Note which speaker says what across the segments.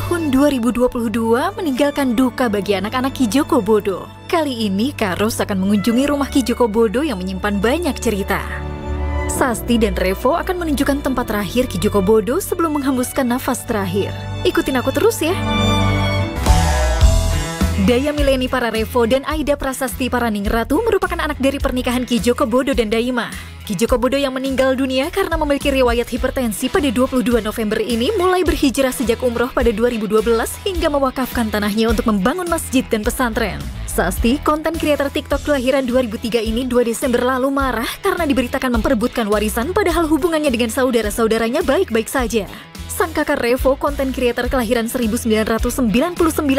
Speaker 1: Tahun 2022 meninggalkan duka bagi anak-anak Ki Joko Bodo. Kali ini Kak Ros akan mengunjungi rumah Ki Joko Bodo yang menyimpan banyak cerita. Sasti dan Revo akan menunjukkan tempat terakhir Ki Joko Bodo sebelum menghembuskan nafas terakhir. Ikutin aku terus ya. Dayamileni Pararevo dan Aida Prasasti Paraningratu merupakan anak dari pernikahan Ki Joko Bodo dan Daima. Ki Joko Bodo yang meninggal dunia karena memiliki riwayat hipertensi pada 22 November ini mulai berhijrah sejak umroh pada 2012 hingga mewakafkan tanahnya untuk membangun masjid dan pesantren. Sasti, konten kreator TikTok kelahiran 2003 ini 2 Desember lalu marah karena diberitakan memperebutkan warisan padahal hubungannya dengan saudara-saudaranya baik-baik saja. Sang kakak Revo, konten kreator kelahiran 1999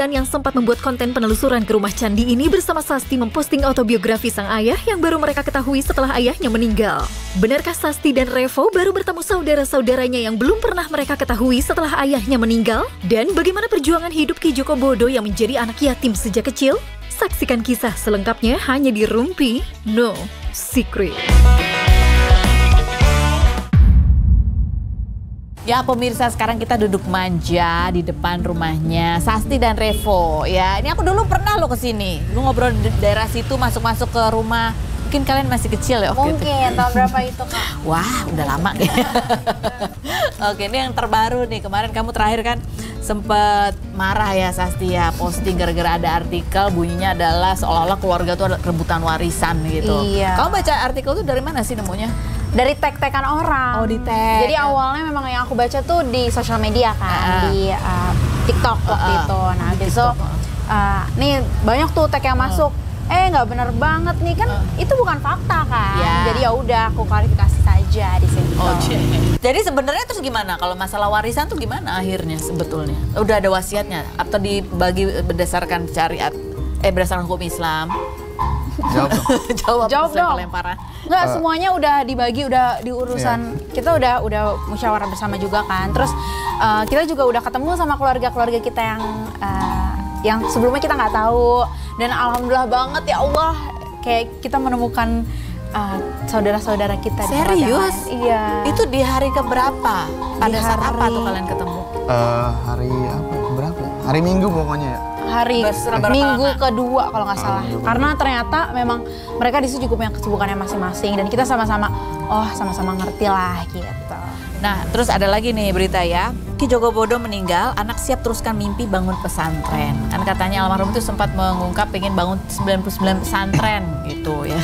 Speaker 1: yang sempat membuat konten penelusuran ke rumah candi ini bersama Sasti memposting autobiografi sang ayah yang baru mereka ketahui setelah ayahnya meninggal. Benarkah Sasti dan Revo baru bertemu saudara-saudaranya yang belum pernah mereka ketahui setelah ayahnya meninggal? Dan bagaimana perjuangan hidup Ki Joko Bodo yang menjadi anak yatim sejak kecil? Saksikan kisah selengkapnya hanya di Rumpi No Secret.
Speaker 2: Ya pemirsa, sekarang kita duduk manja di depan rumahnya Sasti dan Revo. Ya, ini aku dulu pernah lo kesini. Lu ngobrol di daerah situ, masuk-masuk ke rumah. Mungkin kalian masih kecil ya waktu itu.
Speaker 3: Mungkin, tahun berapa itu Kak?
Speaker 2: Wah, udah lama deh. Oke, ini yang terbaru nih. Kemarin kamu terakhir kan sempet marah ya Sasti ya, posting gara-gara ada artikel bunyinya adalah seolah-olah keluarga tuh ada rebutan warisan gitu.
Speaker 3: Iya.
Speaker 2: Kamu baca artikel tuh dari mana sih nemunya?
Speaker 3: Dari tag-tagan orang.
Speaker 2: Oh, di tag.
Speaker 3: Jadi awalnya memang yang aku baca tuh di sosial media kan, di TikTok waktu itu. Nah, habis itu nih banyak tuh tag yang masuk. Nggak bener banget nih kan, itu bukan fakta kan.
Speaker 2: Yeah.
Speaker 3: Jadi ya udah aku klarifikasi saja di situ.
Speaker 2: Jadi sebenarnya terus gimana kalau masalah warisan tuh gimana akhirnya sebetulnya? Udah ada wasiatnya atau dibagi berdasarkan syariat? Berdasarkan hukum Islam? Jawab
Speaker 3: dong.
Speaker 2: Lemparan.
Speaker 3: Nggak, semuanya udah dibagi, udah di urusan kita udah musyawarah bersama juga kan. Terus kita juga udah ketemu sama keluarga-keluarga kita yang sebelumnya kita nggak tahu. Dan alhamdulillah banget ya Allah, kayak kita menemukan saudara-saudara kita.
Speaker 2: Serius?
Speaker 3: Iya.
Speaker 2: Itu di hari keberapa? Pada saat apa tuh kalian ketemu?
Speaker 4: Hari apa? Berapa? Hari Minggu pokoknya ya.
Speaker 3: Hari Minggu kedua kalau nggak salah. Karena ternyata memang mereka di situ juga punya kesibukannya masing-masing dan kita sama-sama ngerti lah gitu.
Speaker 2: Nah, terus ada lagi nih berita ya. Ki Joko Bodo meninggal, anak siap teruskan mimpi bangun pesantren. Kan katanya almarhum itu sempat mengungkap pengen bangun 99 pesantren gitu ya.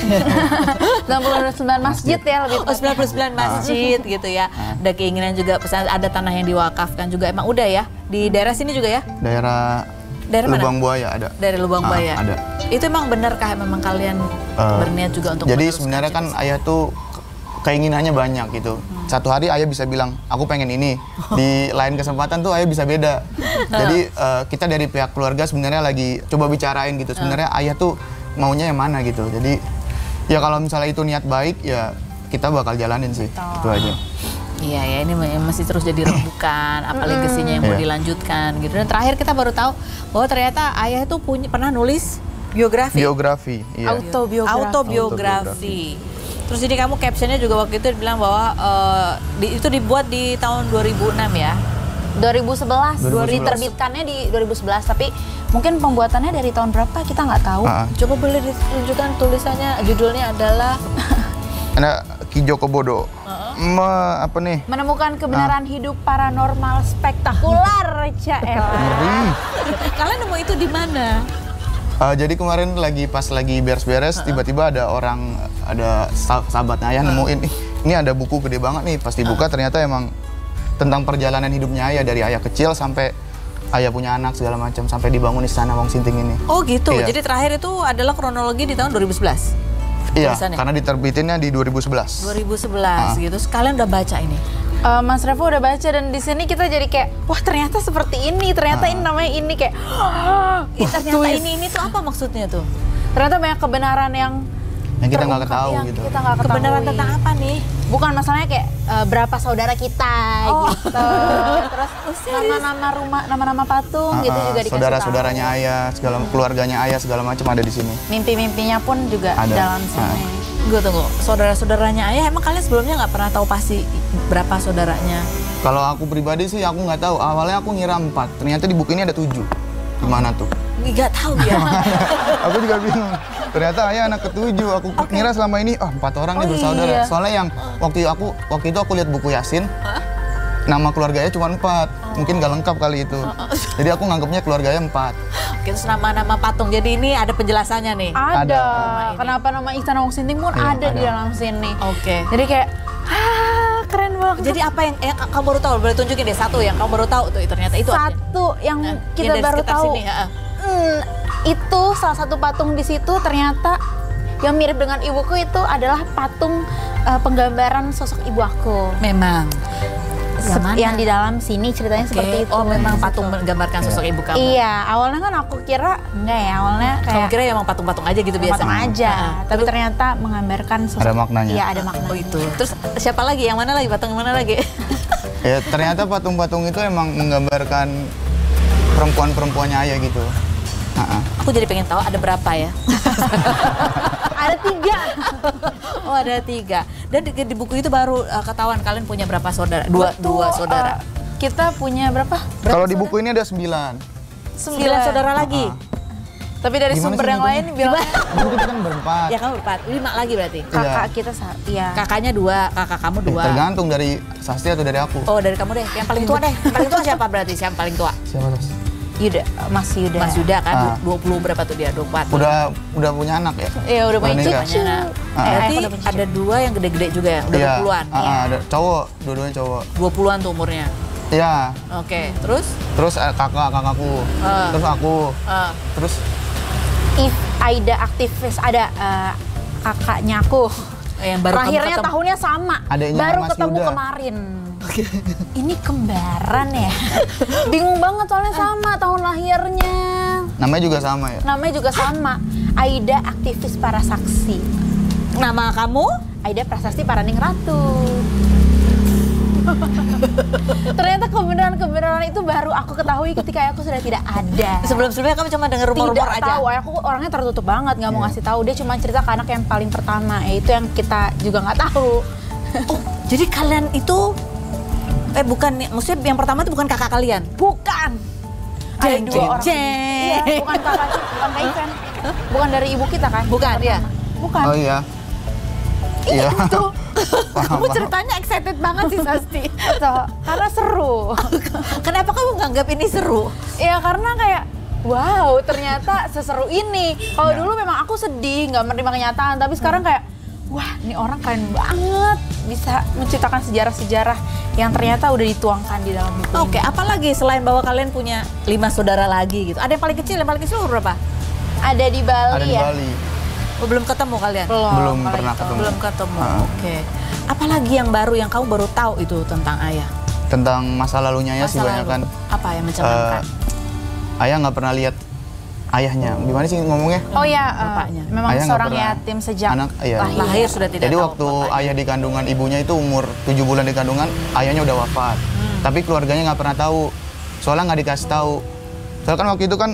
Speaker 3: 99 masjid ya lebih tepatnya.
Speaker 2: 99 masjid gitu ya. Ada keinginan juga pesantren, ada tanah yang diwakafkan juga. Emang udah ya? Di daerah sini juga ya?
Speaker 4: Daerah Lubang Buaya ada.
Speaker 2: Dari Lubang Buaya?
Speaker 4: Ada.
Speaker 2: Itu emang benarkah memang kalian berniat juga untuk
Speaker 4: jadi sebenarnya kan ayah tuh keinginannya banyak gitu. Satu hari ayah bisa bilang, aku pengen ini. Di lain kesempatan tuh ayah bisa beda. Jadi kita dari pihak keluarga sebenarnya lagi coba bicarain gitu. Sebenarnya ayah tuh maunya yang mana gitu. Jadi ya kalau misalnya itu niat baik ya kita bakal jalanin sih. Itu aja.
Speaker 2: Iya ya, ini masih terus jadi rembukan, apa legasinya yang mau dilanjutkan gitu. Dan terakhir kita baru tahu bahwa ternyata ayah itu pernah nulis biografi.
Speaker 4: Iya.
Speaker 2: Autobiografi. Terus ini kamu captionnya juga waktu itu bilang bahwa itu dibuat di tahun 2006 ya?
Speaker 3: 2011. Diterbitkannya di 2011, tapi mungkin pembuatannya dari tahun berapa kita nggak tahu.
Speaker 2: Coba boleh ditunjukkan tulisannya, judulnya adalah
Speaker 4: Ki Joko Bodo. Apa nih?
Speaker 3: Menemukan kebenaran hidup paranormal spektakuler, Caela.
Speaker 2: Kalian nemu itu di mana?
Speaker 4: Jadi kemarin pas lagi beres-beres, tiba-tiba ada sahabatnya ayah nemuin, ini ada buku gede banget nih. Pas dibuka ternyata emang tentang perjalanan hidupnya ayah dari ayah kecil sampai ayah punya anak segala macam sampai dibangun istana Wong Sinting ini. Oh
Speaker 2: gitu. Iya. Jadi terakhir itu adalah kronologi di tahun 2011.
Speaker 4: Iya, karena diterbitinnya di 2011.
Speaker 2: 2011 gitu. Sekalian udah baca ini?
Speaker 3: Mas Revo udah baca dan di sini kita jadi kayak, wah ternyata seperti ini, ternyata ini namanya ini kayak,
Speaker 2: ternyata ini tuh apa maksudnya tuh?
Speaker 3: Ternyata banyak kebenaran yang
Speaker 4: kita nggak tahu gitu.
Speaker 3: Kita nggak ketahui.
Speaker 2: Kebenaran tentang apa nih?
Speaker 3: Bukan masalahnya kayak berapa saudara kita gitu. Terus nama-nama patung gitu juga dikasih tahu.
Speaker 4: Saudara-saudaranya ayah, segala keluarganya ayah segala macam ada di sini.
Speaker 3: Mimpi-mimpinya pun juga ada dalam sini.
Speaker 2: Gue tunggu, saudara-saudaranya ayah emang kalian sebelumnya nggak pernah tahu pasti berapa saudaranya?
Speaker 4: Kalau aku pribadi sih aku nggak tahu. Awalnya aku ngira 4, ternyata di buku ini ada 7. Gimana tuh?
Speaker 2: Nggak tahu ya.
Speaker 4: Aku juga bingung. Ternyata ayah anak ke-7. Aku kira selama ini 4 orang nih bersaudara.
Speaker 3: Iya.
Speaker 4: Soalnya yang waktu itu aku lihat buku Yasin, nama keluarganya cuma 4. Mungkin nggak lengkap kali itu. Jadi aku nganggapnya keluarganya 4.
Speaker 2: Terus nama-nama patung. Jadi ini ada penjelasannya nih.
Speaker 3: Ada.
Speaker 2: Ini.
Speaker 3: Kenapa nama Istana Wong Sinting pun
Speaker 4: Iya,
Speaker 3: ada di
Speaker 4: ada.
Speaker 3: dalam sini.
Speaker 2: Oke.
Speaker 3: Jadi kayak, keren banget.
Speaker 2: Jadi apa yang kamu baru tahu? Boleh tunjukin deh satu yang kamu baru tahu tuh ternyata itu artinya.
Speaker 3: satu yang
Speaker 2: Yang
Speaker 3: kita
Speaker 2: dari
Speaker 3: baru
Speaker 2: sekitar
Speaker 3: tahu.
Speaker 2: sini, heeh.
Speaker 3: Itu salah satu patung di situ ternyata yang mirip dengan ibuku itu adalah patung penggambaran sosok ibu aku.
Speaker 2: Memang. Yang mana?
Speaker 3: Yang di dalam sini ceritanya
Speaker 2: Oke.
Speaker 3: seperti itu.
Speaker 2: Oh, memang
Speaker 3: Di situ.
Speaker 2: patung menggambarkan sosok ibu kamu.
Speaker 3: Iya, awalnya kan aku kira enggak ya, awalnya
Speaker 2: Kamu
Speaker 3: kayak
Speaker 2: kira emang patung-patung aja gitu biasa?
Speaker 3: patung aja,
Speaker 2: Heeh.
Speaker 3: tapi ternyata menggambarkan sosok.
Speaker 4: Ada maknanya.
Speaker 3: Iya, ada makna.
Speaker 2: Oh itu. Terus siapa lagi? Yang mana lagi? Patung yang mana lagi?
Speaker 4: Ya ternyata patung-patung itu emang menggambarkan perempuan-perempuannya ayah gitu.
Speaker 2: Aku jadi pengen tahu ada berapa ya?
Speaker 3: Ada 3.
Speaker 2: Oh ada 3. Dan di buku itu baru ketahuan kalian punya berapa saudara? Dua saudara.
Speaker 3: Kita punya berapa?
Speaker 4: Kalau di buku ini ada 9.
Speaker 2: 9 saudara lagi.
Speaker 3: Tapi dari
Speaker 4: Gimana
Speaker 3: sumber
Speaker 4: sih
Speaker 3: yang
Speaker 4: nyebutnya?
Speaker 3: lain bilang
Speaker 4: Itu kita kan berempat.
Speaker 2: Ya kamu berempat. 5 lagi berarti.
Speaker 3: kakak kita iya.
Speaker 2: Kakaknya 2, kakak kamu 2.
Speaker 4: Tergantung dari Sasti atau dari aku.
Speaker 2: Oh dari kamu deh. Yang paling tua deh. Yang paling tua siapa berarti? Siapa paling tua?
Speaker 4: Siapa Sos?
Speaker 3: Yuda, Mas Yuda.
Speaker 2: Mas Yuda kan 20
Speaker 4: Ah.
Speaker 2: berapa tuh dia? 24.
Speaker 4: Udah punya anak ya?
Speaker 3: Iya, udah punya
Speaker 4: nikah.
Speaker 3: cucu.
Speaker 2: Nah,
Speaker 4: Ah.
Speaker 2: berarti
Speaker 3: udah punya cucu.
Speaker 2: ada 2 yang gede-gede juga ya? Udah
Speaker 4: Iya.
Speaker 2: 20-an?
Speaker 4: Ada cowok, dua-duanya cowok.
Speaker 2: 20-an tuh umurnya?
Speaker 4: Iya.
Speaker 2: Oke, terus?
Speaker 4: Terus kakakku.
Speaker 2: Ah.
Speaker 4: Terus aku.
Speaker 2: eh,
Speaker 4: Terus
Speaker 3: If Aida aktivis ada kakaknya aku.
Speaker 2: yang baru kamu
Speaker 3: Terakhirnya
Speaker 2: ketemu.
Speaker 3: tahunnya sama.
Speaker 4: Adeknya
Speaker 3: Baru
Speaker 4: Mas
Speaker 3: ketemu
Speaker 4: Yuda.
Speaker 3: kemarin. Ini kembaran ya. Bingung banget soalnya sama tahun lahirnya.
Speaker 4: namanya juga sama ya?
Speaker 3: Namanya juga sama. Aida aktivis para saksi.
Speaker 2: Nama kamu?
Speaker 3: Aida Prasasti Paraning Ratu. Ternyata kebenaran-kebenaran itu baru aku ketahui ketika aku sudah tidak ada.
Speaker 2: Sebelum-sebelumnya kamu cuma dengar rumor-rumor
Speaker 3: Tidak
Speaker 2: aja?
Speaker 3: tahu, aku orangnya tertutup banget, nggak mau
Speaker 4: Iya.
Speaker 3: ngasih tahu. Dia cuma cerita ke anak yang paling pertama, yaitu yang kita juga nggak tahu.
Speaker 2: Oh, jadi kalian itu bukan, maksudnya yang pertama itu bukan kakak kalian?
Speaker 3: Bukan. Ada
Speaker 2: Jeng,
Speaker 3: 2
Speaker 2: jeng,
Speaker 3: orang.
Speaker 2: jeng.
Speaker 3: Iya, bukan kakak, bukan Kak Ivan. Bukan dari ibu kita kan?
Speaker 2: Bukan, ya?
Speaker 3: Bukan.
Speaker 4: Oh iya. Iya.
Speaker 3: Tuh,
Speaker 2: Kamu ceritanya excited banget sih, Sasti.
Speaker 3: tuh, karena seru.
Speaker 2: Kenapa kamu nganggap ini seru?
Speaker 3: Ya karena kayak wow, ternyata seseru ini. Kalau
Speaker 4: Nah.
Speaker 3: dulu memang aku sedih, nggak menerima kenyataan, tapi sekarang kayak wah, ini orang keren banget, bisa menciptakan sejarah-sejarah yang ternyata udah dituangkan di dalam buku
Speaker 2: Oke,
Speaker 3: ini.
Speaker 2: apalagi selain bahwa kalian punya 5 saudara lagi gitu? Ada yang paling kecil berapa?
Speaker 3: Ada di Bali
Speaker 4: Ada di
Speaker 3: ya?
Speaker 4: Bali.
Speaker 2: Oh, belum ketemu kalian?
Speaker 4: Belum
Speaker 3: kalau
Speaker 4: pernah
Speaker 3: itu.
Speaker 4: ketemu.
Speaker 2: Belum ketemu,
Speaker 4: Ah.
Speaker 2: oke. Apalagi yang baru yang kamu baru tahu itu tentang ayah?
Speaker 4: Tentang masa lalunya ya sih
Speaker 2: Masa
Speaker 4: banyak kan.
Speaker 2: lalu. Apa yang mencengangkan?
Speaker 4: Ayah nggak pernah lihat ayahnya. Gimana sih ngomongnya?
Speaker 3: Oh ya,
Speaker 2: Bapaknya.
Speaker 3: memang
Speaker 4: Ayah nggak
Speaker 3: seorang
Speaker 4: pernah.
Speaker 3: yatim sejak
Speaker 4: Anak, iya.
Speaker 2: Lahir sudah tidak
Speaker 4: Jadi
Speaker 2: tahu
Speaker 4: waktu
Speaker 2: bapaknya.
Speaker 4: ayah di kandungan ibunya itu umur 7 bulan di kandungan, ayahnya udah wafat. Tapi keluarganya nggak pernah tahu. Soalnya nggak dikasih tahu. Soalnya kan waktu itu kan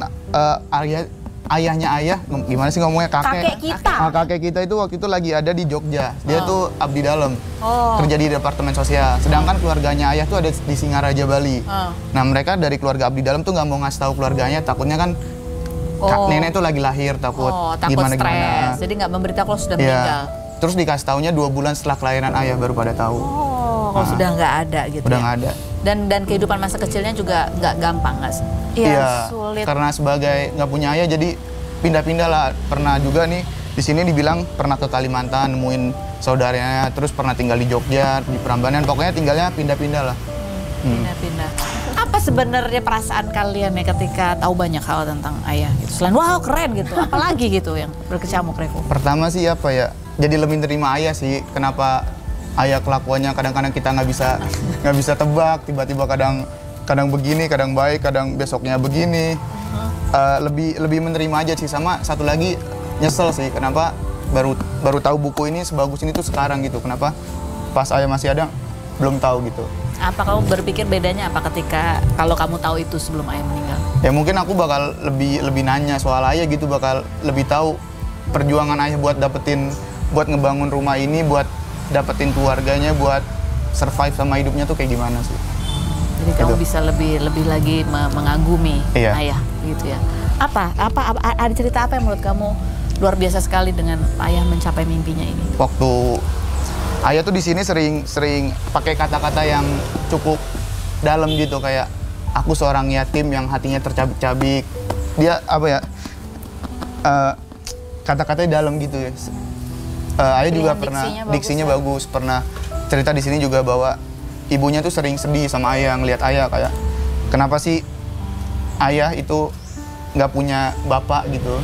Speaker 4: ayahnya ayah, gimana sih ngomongnya
Speaker 3: kakek kita.
Speaker 4: Kakek kita itu waktu itu lagi ada di Jogja. Dia tuh abdi dalam.
Speaker 2: Oh.
Speaker 4: Kerja di departemen sosial. Sedangkan keluarganya ayah tuh ada di Singaraja, Bali.
Speaker 2: Oh.
Speaker 4: Nah, mereka dari keluarga abdi dalam tuh nggak mau ngasih tahu keluarganya, takutnya kan nenek tuh lagi lahir, takut
Speaker 2: Takut
Speaker 4: gimana.
Speaker 2: stres. Jadi nggak memberitahu kalau sudah
Speaker 4: Iya.
Speaker 2: meninggal.
Speaker 4: Terus dikasih taunya 2 bulan setelah kelahiran ayah baru pada tahu.
Speaker 2: Oh, kalau sudah nggak ada gitu
Speaker 4: Udah
Speaker 2: ya?
Speaker 4: nggak ada.
Speaker 2: Dan kehidupan masa kecilnya juga nggak gampang nggak sih?
Speaker 3: Iya, sulit.
Speaker 4: Karena sebagai nggak punya ayah jadi pindah-pindah lah. Pernah juga nih di sini dibilang pernah ke Kalimantan nemuin saudaranya, terus pernah tinggal di Jogja, di Prambanan. Pokoknya tinggalnya pindah-pindah lah.
Speaker 2: Pindah-pindah. Apa sebenarnya perasaan kalian ya ketika tahu banyak hal tentang ayah gitu? Selain wow keren gitu, apalagi gitu yang berkecamuk Revo?
Speaker 4: Pertama sih apa ya? Jadi lebih nerima ayah sih. Kenapa ayah kelakuannya kadang-kadang kita nggak bisa tebak. Tiba-tiba kadang begini, kadang baik, kadang besoknya begini. Lebih menerima aja sih. Sama satu lagi nyesel sih. Kenapa baru tahu buku ini sebagus ini tuh sekarang gitu. Kenapa pas ayah masih ada belum tahu gitu.
Speaker 2: Apa kamu berpikir bedanya apa ketika kalau kamu tahu itu sebelum ayah meninggal?
Speaker 4: Ya mungkin aku bakal lebih nanya soal ayah gitu, bakal lebih tahu perjuangan ayah buat ngebangun rumah ini, buat dapetin keluarganya, buat survive sama hidupnya tuh kayak gimana sih.
Speaker 2: Jadi kamu bisa lebih lagi mengagumi
Speaker 4: Iya.
Speaker 2: ayah gitu ya. Apa ada cerita apa yang menurut kamu luar biasa sekali dengan ayah mencapai mimpinya ini?
Speaker 4: Waktu ayah tuh di sini sering pakai kata-kata yang cukup dalam gitu, kayak aku seorang yatim yang hatinya tercabik-cabik. Dia apa ya? Kata-katanya dalam gitu ya. Ayah juga pernah diksinya bagus, pernah cerita di sini juga bahwa ibunya tuh sering sedih sama ayah, ngelihat ayah kayak kenapa sih ayah itu nggak punya bapak gitu,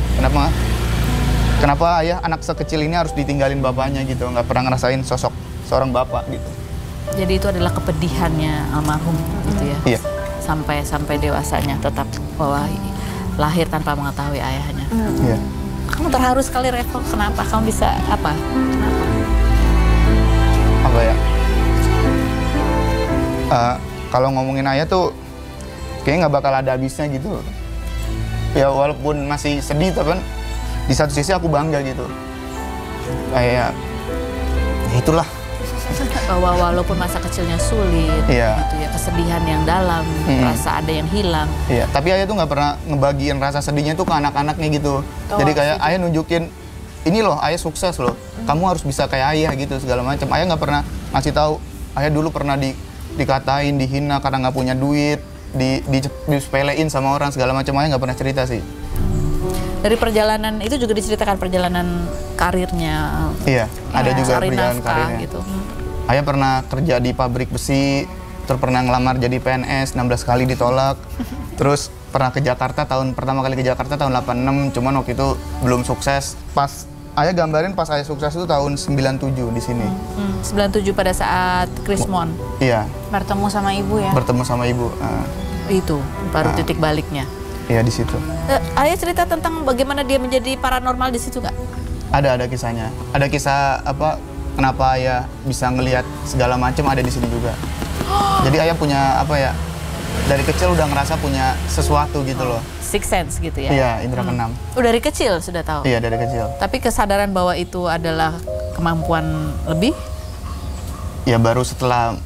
Speaker 4: kenapa ayah anak sekecil ini harus ditinggalin bapaknya gitu, nggak pernah ngerasain sosok seorang bapak gitu.
Speaker 2: Jadi itu adalah kepedihannya almarhum gitu ya.
Speaker 4: Iya.
Speaker 2: Sampai dewasanya tetap bahwa lahir tanpa mengetahui ayahnya.
Speaker 4: Iya.
Speaker 2: Kamu terharu sekali, Revo. Kenapa? Kamu bisa apa? Kenapa?
Speaker 4: Apa ya? Kalau ngomongin ayah tuh kayaknya nggak bakal ada habisnya gitu. Ya walaupun masih sedih, tapi kan di satu sisi aku bangga gitu. Kayak ya itulah.
Speaker 2: Bahwa walaupun masa kecilnya sulit,
Speaker 4: Iya.
Speaker 2: gitu ya, kesedihan yang dalam, rasa ada yang hilang.
Speaker 4: Iya, tapi ayah tuh nggak pernah ngebagiin rasa sedihnya tuh ke anak-anaknya gitu. Jadi kayak ayah nunjukin, ini loh ayah sukses loh, kamu harus bisa kayak ayah gitu segala macam. Ayah nggak pernah ngasih tahu, ayah dulu pernah dikatain, dihina karena nggak punya duit, disepelein sama orang segala macam. Ayah nggak pernah cerita sih.
Speaker 2: Dari perjalanan itu juga diceritakan perjalanan karirnya.
Speaker 4: Iya, ada juga
Speaker 2: cari
Speaker 4: perjalanan
Speaker 2: nafkah
Speaker 4: karirnya.
Speaker 2: gitu.
Speaker 4: Ayah pernah kerja di pabrik besi, terus pernah ngelamar jadi PNS, 16 kali ditolak. Terus pernah ke Jakarta, pertama kali ke Jakarta tahun 86, cuman waktu itu belum sukses. Pas ayah gambarin pas ayah sukses itu tahun 97 di sini.
Speaker 2: 97 pada saat Krismon.
Speaker 4: Iya,
Speaker 3: Bertemu sama ibu ya.
Speaker 4: bertemu sama ibu.
Speaker 2: Itu baru titik baliknya.
Speaker 4: Iya di situ.
Speaker 2: Ayah cerita tentang bagaimana dia menjadi paranormal di situ nggak?
Speaker 4: Ada kisahnya. Ada kisah apa? Kenapa ayah bisa ngelihat segala macam ada di sini juga. Jadi ayah punya apa ya? Dari kecil udah ngerasa punya sesuatu gitu loh.
Speaker 2: Six sense gitu ya?
Speaker 4: Iya, indra keenam.
Speaker 2: Dari kecil sudah tahu?
Speaker 4: Iya, dari kecil.
Speaker 2: Tapi kesadaran bahwa itu adalah kemampuan lebih?
Speaker 4: Ya baru setelah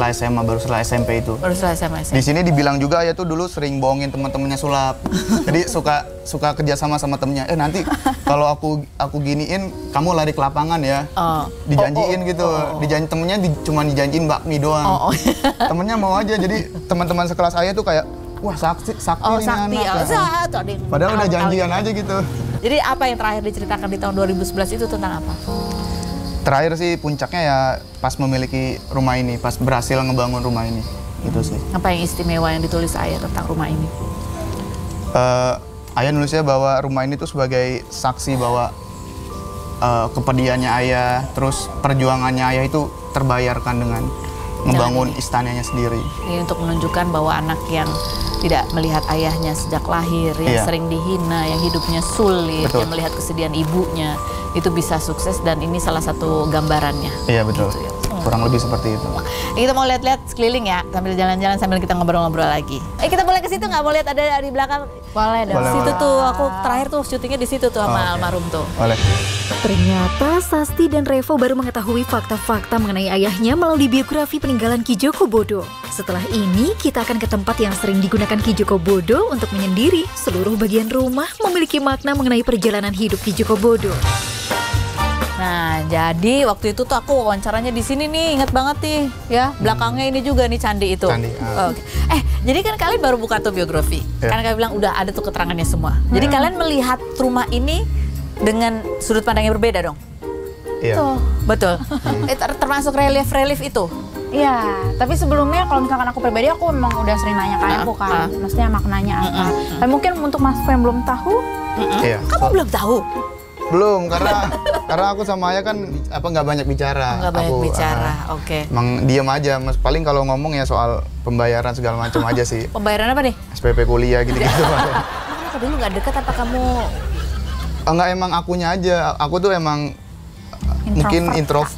Speaker 4: SMA, baru setelah SMP itu.
Speaker 2: Baru setelah SMA.
Speaker 4: Di sini dibilang juga ayah tuh dulu sering bohongin teman-temannya sulap. Jadi suka kerjasama sama temennya. Nanti kalau aku giniin, kamu lari ke lapangan ya. Dijanjiin gitu. Temennya cuma dijanjiin bakmi doang. Temennya mau aja. Jadi teman-teman sekelas ayah tuh kayak, wah sakti ini anak. Padahal udah janjian aja gitu.
Speaker 2: Jadi apa yang terakhir diceritakan di tahun 2011 itu tentang apa?
Speaker 4: Terakhir sih puncaknya ya pas memiliki rumah ini, pas berhasil ngebangun rumah ini, gitu sih.
Speaker 2: Apa yang istimewa yang ditulis ayah tentang rumah ini?
Speaker 4: Ayah nulisnya bahwa rumah ini tuh sebagai saksi bahwa kepedihannya ayah, terus perjuangannya ayah itu terbayarkan dengan ngebangun istananya sendiri.
Speaker 2: Ini untuk menunjukkan bahwa anak yang tidak melihat ayahnya sejak lahir, yang sering dihina, yang hidupnya sulit,
Speaker 4: Betul.
Speaker 2: yang melihat kesedihan ibunya, itu bisa sukses dan ini salah satu gambarannya.
Speaker 4: Iya betul,
Speaker 2: Gitu ya.
Speaker 4: kurang lebih seperti itu.
Speaker 2: Kita mau lihat-lihat sekeliling ya, sambil jalan-jalan sambil kita ngobrol-ngobrol lagi. Kita boleh ke situ nggak? Mau lihat ada di belakang?
Speaker 3: Boleh dong.
Speaker 4: Boleh,
Speaker 2: Situ
Speaker 4: boleh.
Speaker 2: tuh, aku terakhir tuh syutingnya di situ tuh sama
Speaker 4: oke.
Speaker 2: almarhum tuh.
Speaker 4: Oleh.
Speaker 1: Ternyata Sasti dan Revo baru mengetahui fakta-fakta mengenai ayahnya melalui biografi peninggalan Ki Joko Bodo. Setelah ini, kita akan ke tempat yang sering digunakan Ki Joko Bodo untuk menyendiri. Seluruh bagian rumah memiliki makna mengenai perjalanan hidup Ki Joko Bodo.
Speaker 2: Nah, jadi waktu itu tuh aku wawancaranya di sini nih, inget banget nih, ya. Belakangnya ini juga nih candi itu.
Speaker 4: Candi,
Speaker 2: Oke. Jadi kan kalian baru buka tuh biografi.
Speaker 4: Ya.
Speaker 2: Kan kalian bilang udah ada tuh keterangannya semua. Jadi kalian melihat rumah ini dengan sudut pandang yang berbeda dong.
Speaker 4: Iya.
Speaker 2: Betul. Termasuk relief itu.
Speaker 3: Iya, tapi sebelumnya kalau misalkan aku pribadi, aku memang udah sering nanya ke ayahku kan, maksudnya maknanya apa. Tapi mungkin untuk Mas yang belum tahu,
Speaker 4: Iya.
Speaker 2: Kamu belum tahu?
Speaker 4: Belum, karena aku sama ayah kan nggak banyak bicara.
Speaker 2: Nggak banyak
Speaker 4: Aku,
Speaker 2: bicara, oke.
Speaker 4: Emang diam aja, paling kalau ngomong ya soal pembayaran segala macam aja sih.
Speaker 2: Pembayaran apa nih?
Speaker 4: SPP kuliah gitu-gitu.
Speaker 2: Kenapa dulu nggak dekat apa kamu?
Speaker 4: Enggak, emang akunya aja. Aku tuh emang mungkin introvert.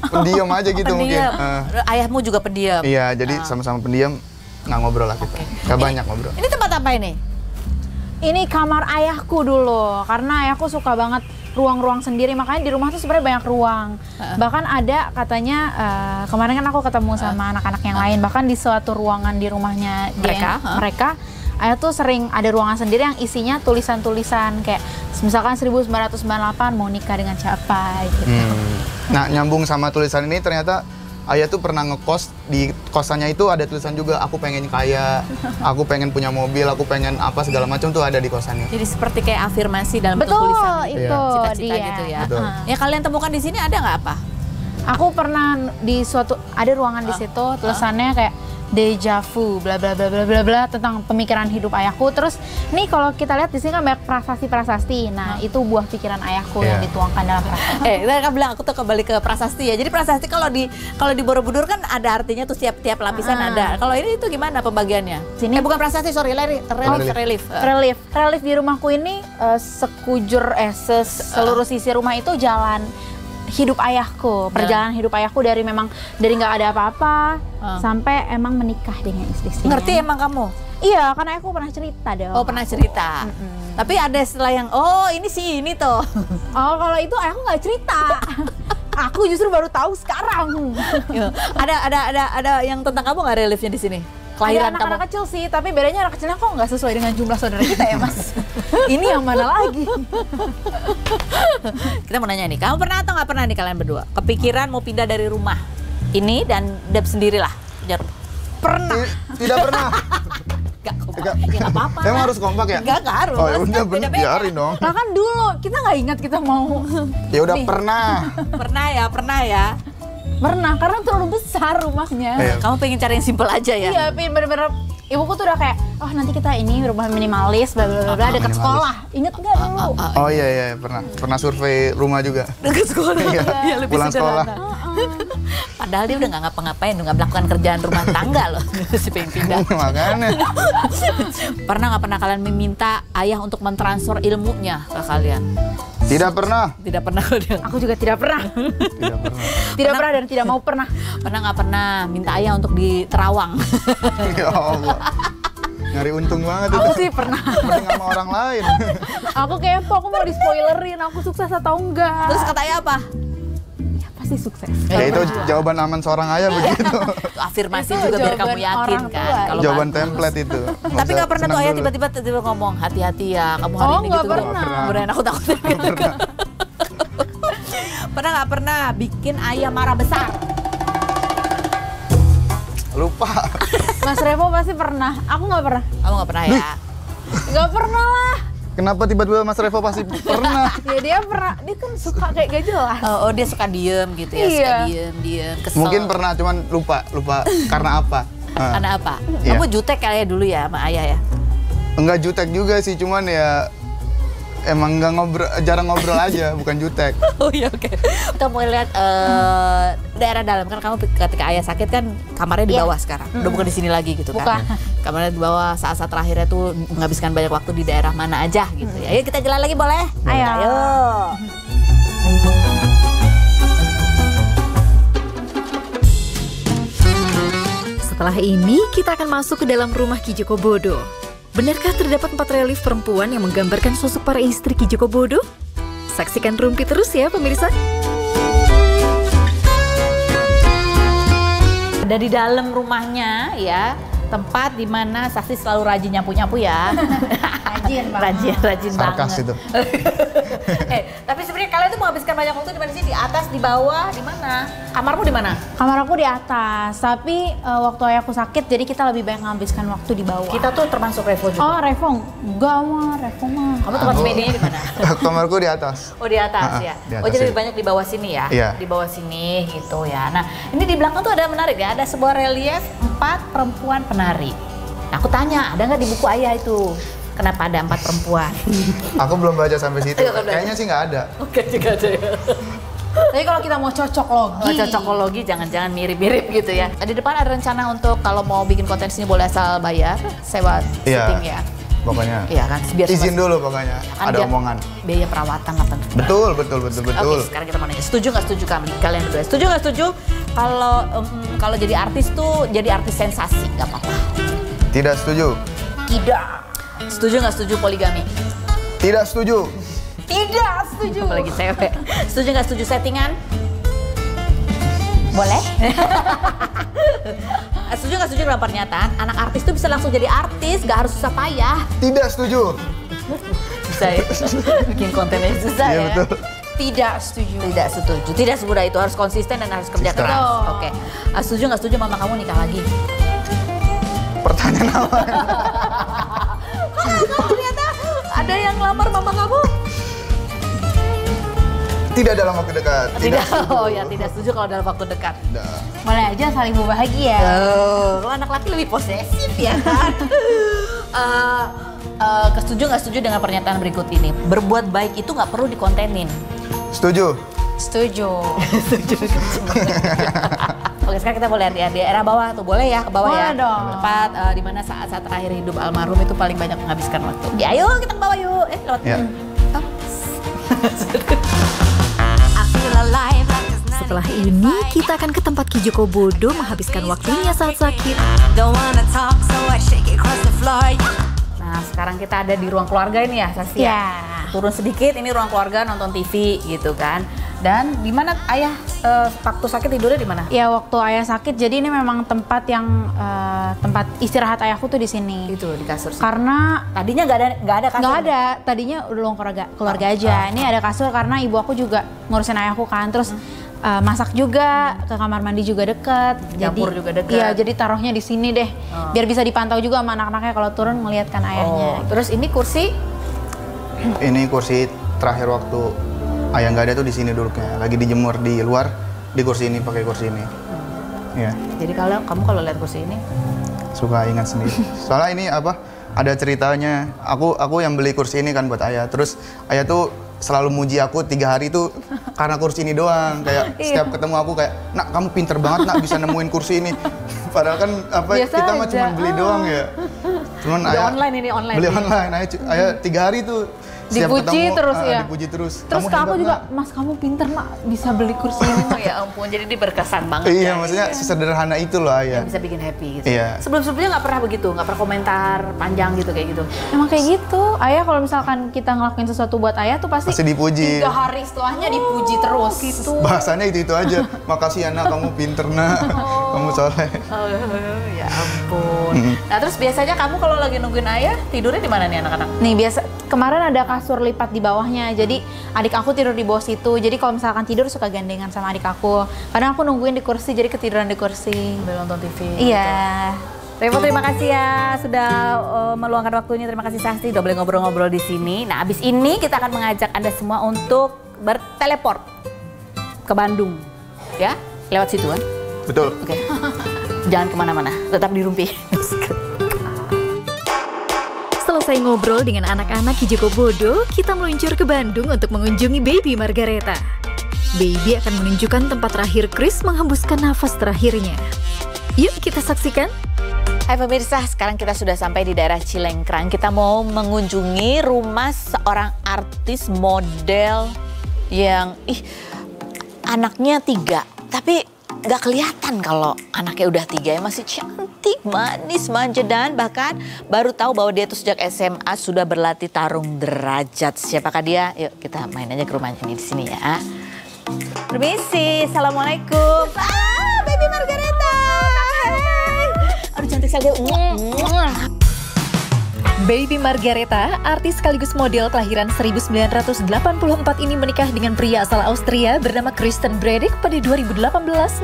Speaker 4: Pendiam aja gitu mungkin.
Speaker 2: Pendiam. Ayahmu juga pendiam.
Speaker 4: Iya, jadi sama-sama pendiam, nggak ngobrol lah kita. Nggak banyak ngobrol.
Speaker 2: Ini tempat apa ini?
Speaker 3: ini kamar ayahku dulu, karena ayahku suka banget ruang-ruang sendiri, makanya di rumah tuh sebenarnya banyak ruang. Bahkan ada katanya kemarin kan aku ketemu sama anak-anak yang lain, bahkan di suatu ruangan di rumahnya mereka Ayah tuh sering ada ruangan sendiri yang isinya tulisan-tulisan kayak misalkan 1998 mau nikah dengan siapa gitu.
Speaker 4: Nah, nyambung sama tulisan ini ternyata Ayah tuh pernah ngekos, di kosannya itu ada tulisan juga, aku pengen kaya, aku pengen punya mobil, aku pengen apa segala macam tuh ada di kosannya.
Speaker 2: Jadi seperti kayak afirmasi dalam bentuk
Speaker 3: Betul,
Speaker 2: tulisan.
Speaker 3: itu
Speaker 2: Cita-cita
Speaker 3: dia.
Speaker 2: gitu ya.
Speaker 4: Betul.
Speaker 2: Yang kalian temukan di sini ada nggak apa?
Speaker 3: Aku pernah di suatu ada ruangan di situ tulisannya kayak deja vu bla bla bla bla bla bla tentang pemikiran hidup ayahku. Terus nih kalau kita lihat di sini kan banyak prasasti-prasasti. Nah, itu buah pikiran ayahku yang dituangkan dalam prasasti.
Speaker 2: Tadi kan bilang aku tuh kembali ke prasasti ya. Jadi prasasti kalau di Borobudur kan ada artinya tuh tiap lapisan ada. Kalau ini itu gimana pembagiannya?
Speaker 3: Sini
Speaker 2: bukan prasasti, sorry, relief.
Speaker 3: Relief di rumahku ini seluruh sisi rumah itu jalan hidup ayahku, perjalanan hidup ayahku dari nggak ada apa-apa sampai emang menikah dengan istri-istrinya.
Speaker 2: Ngerti emang kamu?
Speaker 3: Iya, karena aku pernah cerita dong.
Speaker 2: Oh, pernah cerita. Tapi ada setelah yang ini sih ini tuh.
Speaker 3: Oh, kalau itu ayahku nggak cerita. Aku justru baru tahu sekarang.
Speaker 2: Ada yang tentang kamu nggak reliefnya di sini? Kelahiran
Speaker 3: ada
Speaker 2: kamu?
Speaker 3: anak-anak kecil sih, tapi bedanya anak kecilnya kok nggak sesuai dengan jumlah saudara kita ya, Mas. Ini yang mana lagi?
Speaker 2: Kita mau nanya nih, kamu pernah atau nggak pernah nih kalian berdua kepikiran mau pindah dari rumah ini dan Deb sendirilah? Pernah?
Speaker 4: Tidak pernah.
Speaker 2: Gak kompak, ya gak apa-apa.
Speaker 4: Emang harus kompak ya?
Speaker 2: Gak harus.
Speaker 4: Oh ya udah bener, biarin dong.
Speaker 3: Nah kan dulu, kita nggak ingat kita mau.
Speaker 4: Ya udah pernah.
Speaker 2: Pernah ya.
Speaker 3: Pernah, karena terlalu besar rumahnya.
Speaker 2: Kamu pengen cari yang simple aja ya?
Speaker 3: Iya, bener-bener ibuku tuh udah kayak, oh nanti kita ini rumah minimalis, bla bla bla, dekat sekolah. Ingat nggak dulu?
Speaker 4: Oh iya pernah survei rumah juga.
Speaker 2: Dekat sekolah.
Speaker 4: Iya,
Speaker 2: lebih
Speaker 4: pulang sekolah.
Speaker 2: Padahal dia udah nggak ngapa-ngapain, nggak melakukan kerjaan rumah tangga loh. Si pengen pindah.
Speaker 4: Makanya.
Speaker 2: Pernah kalian meminta ayah untuk mentransfer ilmunya ke kalian?
Speaker 4: Tidak pernah.
Speaker 2: Tidak pernah.
Speaker 3: Aku juga tidak pernah. Tidak pernah dan tidak mau pernah.
Speaker 2: Pernah nggak pernah minta ayah untuk di Terawang?
Speaker 4: Ya Allah. Nyari untung banget itu.
Speaker 3: Aku sih pernah.
Speaker 4: Mending sama orang lain.
Speaker 3: Aku kepo, aku mau di-spoilerin aku sukses atau enggak.
Speaker 2: Terus kata ayah apa?
Speaker 3: Ya pasti sukses.
Speaker 4: Ya itu jawaban aman seorang ayah begitu.
Speaker 2: Afirmasi
Speaker 3: Itu
Speaker 2: juga biar kamu
Speaker 3: jawaban
Speaker 2: yakin
Speaker 3: orang
Speaker 2: kan.
Speaker 3: tua.
Speaker 2: Kalau
Speaker 4: Jawaban template itu.
Speaker 2: tapi nggak pernah tuh ayah tiba-tiba ngomong hati-hati ya kamu hari ini
Speaker 3: nggak
Speaker 2: gitu.
Speaker 3: pernah.
Speaker 2: Beneran aku takut gitu. Pernah nggak pernah bikin ayah marah besar?
Speaker 4: Lupa.
Speaker 3: Mas Revo pasti pernah. Aku nggak pernah.
Speaker 2: Kamu nggak pernah ya?
Speaker 3: Nggak pernah lah.
Speaker 4: Kenapa tiba-tiba Mas Revo pasti pernah?
Speaker 3: Ya dia pernah. Dia kan suka kayak gak jelas.
Speaker 2: Oh dia suka diem gitu ya, suka diem, kesel.
Speaker 4: Mungkin pernah, cuman lupa karena apa?
Speaker 2: Karena apa?
Speaker 4: Iya.
Speaker 2: Kamu jutek kayak dulu ya sama ayah ya?
Speaker 4: Enggak jutek juga sih, cuman ya emang jarang ngobrol aja, bukan jutek.
Speaker 2: Oh iya oke. Kita mau lihat daerah dalam kan kamu ketika ayah sakit kan kamarnya di bawah sekarang. Udah bukan di sini lagi gitu kan. Kamarnya di bawah saat-saat terakhirnya tuh menghabiskan banyak waktu di daerah mana aja gitu ya. Ayo kita jalan lagi boleh?
Speaker 3: Ayo.
Speaker 1: Setelah ini, kita akan masuk ke dalam rumah Ki Joko Bodo. Benarkah terdapat 4 relief perempuan yang menggambarkan sosok para istri Ki Joko Bodo? Saksikan Rumpi terus ya pemirsa.
Speaker 2: Dari dalam rumahnya ya, tempat di mana Sasti selalu rajin nyapu-nyapu ya.
Speaker 3: Rajin banget.
Speaker 2: Rajin
Speaker 4: Sarkas
Speaker 2: banget.
Speaker 4: itu.
Speaker 2: Tapi sebenarnya kalian tuh menghabiskan banyak waktu di mana sih? Di atas, di bawah, di mana? Kamarmu di mana?
Speaker 3: Kamar aku di atas, tapi waktu ayahku sakit jadi kita lebih banyak menghabiskan waktu di bawah.
Speaker 2: Kita tuh termasuk Revo juga.
Speaker 3: Oh, Revo? Enggak mah, Revo mah.
Speaker 2: Kamu tempat sepedanya di mana?
Speaker 4: Kamarku di atas.
Speaker 2: Oh di atas ya?
Speaker 4: Di atas,
Speaker 2: Oh jadi
Speaker 4: ya.
Speaker 2: lebih banyak di bawah sini ya?
Speaker 4: Iya.
Speaker 2: Di bawah sini gitu ya. Nah ini di belakang tuh ada menarik ya, ada sebuah relief 4 perempuan penari. Nah, aku tanya, ada nggak di buku ayah itu? Kenapa ada 4 perempuan?
Speaker 4: Aku belum baca sampai situ.
Speaker 2: Belum baca.
Speaker 4: Kayaknya sih nggak ada.
Speaker 2: Oke, juga ada ya.
Speaker 3: Tapi kalau kita mau cocoklogi.
Speaker 2: Kalau cocokologi jangan-jangan mirip-mirip gitu ya. Di depan ada rencana untuk kalau mau bikin konten sini boleh asal bayar, sewa syuting ya.
Speaker 4: Pokoknya.
Speaker 2: Iya kan, biar
Speaker 4: Izin dulu pokoknya.
Speaker 2: kan
Speaker 4: Ada
Speaker 2: biar
Speaker 4: omongan.
Speaker 2: Biaya perawatan apa tentu.
Speaker 4: Betul.
Speaker 2: Oke, sekarang kita mau nanya, setuju nggak setuju kalian berdua? Setuju nggak setuju kalau jadi artis tuh jadi artis sensasi, nggak apa-apa?
Speaker 4: Tidak setuju.
Speaker 3: Tidak.
Speaker 2: Setuju nggak setuju poligami?
Speaker 4: Tidak setuju.
Speaker 3: Tidak setuju.
Speaker 2: Apalagi cewek. Setuju nggak setuju settingan? Boleh? Setuju nggak setuju dalam pernyataan anak artis tuh bisa langsung jadi artis, nggak harus susah payah.
Speaker 4: Tidak setuju.
Speaker 2: Bisa ya? Bikin kontennya susah
Speaker 4: Iya,
Speaker 2: ya?
Speaker 4: betul.
Speaker 3: Tidak setuju.
Speaker 2: Tidak setuju. Tidak semudah itu, harus konsisten dan harus kerja
Speaker 4: Konsisten.
Speaker 2: keras. Oke. Setuju nggak setuju mama kamu nikah lagi?
Speaker 4: Pertanyaan apa?
Speaker 2: Ternyata ada yang ngelamar mama kamu?
Speaker 4: Tidak dalam waktu dekat.
Speaker 2: Tidak. Oh ya, tidak setuju kalau dalam waktu dekat.
Speaker 4: Tidak.
Speaker 3: Boleh aja saling berbahagia.
Speaker 2: Kalau anak laki lebih posesif ya kan? Setuju nggak setuju dengan pernyataan berikut ini? Berbuat baik itu nggak perlu dikontenin.
Speaker 4: Setuju.
Speaker 3: Setuju.
Speaker 2: Oke, sekarang kita boleh lihat di era bawah tuh, boleh ya ke bawah ya?
Speaker 3: Boleh dong.
Speaker 2: Tempat di mana saat-saat terakhir hidup almarhum itu paling banyak menghabiskan waktu. Ya, ayo kita ke bawah yuk. Lewat.
Speaker 4: Ya.
Speaker 1: Setelah ini, kita akan ke tempat Ki Joko Bodo menghabiskan waktunya saat sakit.
Speaker 2: Nah, sekarang kita ada di ruang keluarga ini ya, Saskia.
Speaker 3: Ya.
Speaker 2: Turun sedikit, ini ruang keluarga nonton TV gitu kan. Dan di mana ayah waktu sakit tidurnya di mana?
Speaker 3: Ya waktu ayah sakit, jadi ini memang tempat yang tempat istirahat ayahku tuh di sini.
Speaker 2: Itu di kasur.
Speaker 3: Karena
Speaker 2: Tadinya nggak ada kasur.
Speaker 3: nggak ada, tadinya ruang keluarga aja. Ini ada kasur karena ibu aku juga ngurusin ayahku kan. Terus masak juga, ke kamar mandi juga deket.
Speaker 2: Dapur juga deket.
Speaker 3: Iya, jadi taruhnya di sini deh. Biar bisa dipantau juga sama anak-anaknya kalau turun ngeliatkan ayahnya.
Speaker 2: Terus ini kursi?
Speaker 4: Ini kursi terakhir waktu ayah nggak ada tuh di sini duduknya. Lagi dijemur di luar, di kursi ini, pakai kursi ini. Iya.
Speaker 2: Jadi kamu kalau lihat kursi ini?
Speaker 4: Suka ingat sendiri. Soalnya ini apa? Ada ceritanya. Aku yang beli kursi ini kan buat ayah. Terus ayah tuh selalu muji aku 3 hari tuh karena kursi ini doang. Kayak setiap ketemu aku kayak, "Nak, kamu pinter banget, Nak, bisa nemuin kursi ini." Padahal kan
Speaker 3: Biasa
Speaker 4: kita mah
Speaker 3: aja.
Speaker 4: cuma beli doang ya. Cuman
Speaker 2: Beli
Speaker 4: ayah
Speaker 2: online ini, online.
Speaker 4: Beli online. Ayah 3 hari tuh setiap
Speaker 3: Dipuji
Speaker 4: ketemu,
Speaker 3: terus ya?
Speaker 4: Dipuji terus.
Speaker 3: Terus
Speaker 4: Kamu
Speaker 3: ke aku
Speaker 4: hebat,
Speaker 3: juga,
Speaker 4: Nak.
Speaker 3: "Mas, kamu pinter, Mak, bisa beli kursi ini."
Speaker 2: Oh ya ampun, jadi dia berkesan banget.
Speaker 4: Iya, maksudnya sesederhana itu loh ayah.
Speaker 2: Bisa bikin happy gitu.
Speaker 4: Iya.
Speaker 2: Sebelum-sebelumnya nggak pernah begitu, nggak pernah komentar panjang gitu kayak gitu.
Speaker 3: Emang kayak gitu. Ayah kalau misalkan kita ngelakuin sesuatu buat ayah tuh pasti
Speaker 4: Pasti dipuji.
Speaker 3: 3 hari setelahnya dipuji terus.
Speaker 2: Gitu.
Speaker 4: Bahasanya itu aja. Makasih ya, Nak, kamu pinter, Nak. Kamu soleh.
Speaker 2: Oh, ya ampun. Nah terus biasanya kamu kalau lagi nungguin ayah tidurnya di mana nih anak-anak?
Speaker 3: Nih biasa kemarin ada kasur lipat di bawahnya. Jadi adik aku tidur di bawah situ. Jadi kalau misalkan tidur suka gandengan sama adik aku. Kadang aku nungguin di kursi jadi ketiduran di kursi.
Speaker 2: Sambil nonton TV.
Speaker 3: Iya.
Speaker 2: Revo, terima kasih ya sudah meluangkan waktunya. Terima kasih Sasti udah boleh ngobrol-ngobrol di sini. Nah abis ini kita akan mengajak Anda semua untuk berteleport ke Bandung, ya lewat situ kan?
Speaker 4: Betul.
Speaker 2: Oke. Jangan kemana-mana, tetap di Rumpi.
Speaker 1: Selesai ngobrol dengan anak-anak Ki Joko Bodo, kita meluncur ke Bandung untuk mengunjungi Baby Margareta. Baby akan menunjukkan tempat terakhir Chris menghembuskan nafas terakhirnya. Yuk kita saksikan.
Speaker 2: Hai pemirsa, sekarang kita sudah sampai di daerah Cilengkrang. Kita mau mengunjungi rumah seorang artis model yang anaknya 3, tapi nggak kelihatan kalau anaknya udah 3 ya, masih cantik, manis, manja, dan bahkan baru tahu bahwa dia tuh sejak SMA sudah berlatih tarung derajat. Siapakah dia? Yuk kita main aja ke rumahnya nih di sini ya. Permisi, assalamualaikum. Baby Margareta. Hai. Aduh cantik sekali.
Speaker 1: Baby Margareta, artis sekaligus model kelahiran 1984 ini menikah dengan pria asal Austria bernama Kristen Bredek pada 2018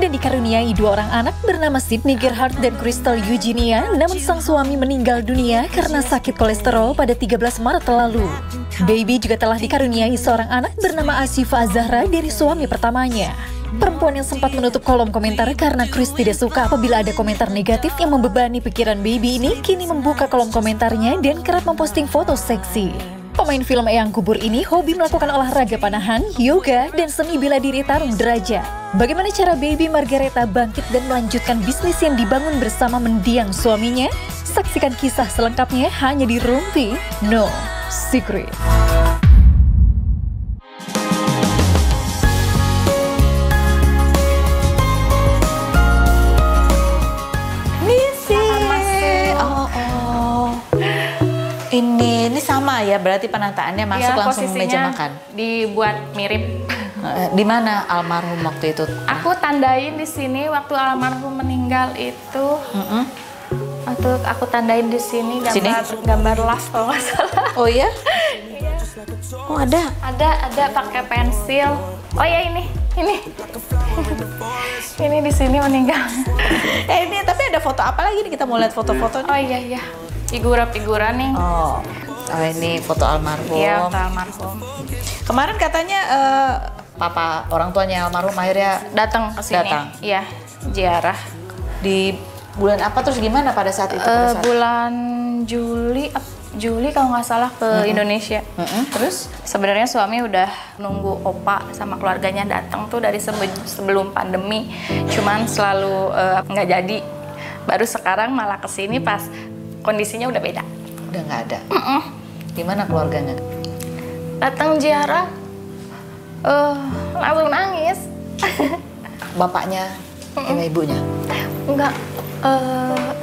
Speaker 1: dan dikaruniai 2 orang anak bernama Sydney Gerhardt dan Crystal Eugenia. Namun sang suami meninggal dunia karena sakit kolesterol pada 13 Maret lalu. Baby juga telah dikaruniai seorang anak bernama Asifa Zahra dari suami pertamanya. Perempuan yang sempat menutup kolom komentar karena Chris tidak suka apabila ada komentar negatif yang membebani pikiran Baby ini kini membuka kolom komentarnya dan kerap memposting foto seksi. Pemain film Eyang Kubur ini hobi melakukan olahraga panahan, yoga, dan seni bela diri tarung derajat. Bagaimana cara Baby Margareta bangkit dan melanjutkan bisnis yang dibangun bersama mendiang suaminya? Saksikan kisah selengkapnya hanya di Rumpi No Secret.
Speaker 2: ini sama ya, berarti penataannya masuk
Speaker 5: Ya,
Speaker 2: langsung
Speaker 5: posisinya
Speaker 2: meja makan.
Speaker 5: dibuat mirip.
Speaker 2: Di mana almarhum waktu itu?
Speaker 5: Aku tandain di sini waktu almarhum meninggal itu. Waktu aku tandain di sini gambar las kalau nggak salah.
Speaker 2: Oh iya? Oh ada.
Speaker 5: Ada pakai pensil. Oh ya ini. Ini di sini meninggal.
Speaker 2: Ini tapi ada foto apa lagi nih, kita mau lihat foto-fotonya.
Speaker 5: Oh iya. Figura-figura nih.
Speaker 2: Oh ini foto almarhum.
Speaker 5: Iya, foto almarhum.
Speaker 2: Kemarin katanya papa orang tuanya almarhum akhirnya
Speaker 5: Datang ke sini.
Speaker 2: Datang.
Speaker 5: Iya, ziarah.
Speaker 2: di bulan apa, terus gimana pada saat itu?
Speaker 5: Bulan Juli kalau nggak salah ke Indonesia.
Speaker 2: Terus
Speaker 5: Sebenarnya suami udah nunggu opa sama keluarganya datang tuh dari sebelum pandemi, cuman selalu nggak jadi. Baru sekarang malah kesini pas kondisinya udah beda.
Speaker 2: udah nggak ada. Gimana keluarganya?
Speaker 5: Datang ziarah, langsung nangis.
Speaker 2: Bapaknya sama ibunya?
Speaker 5: Enggak,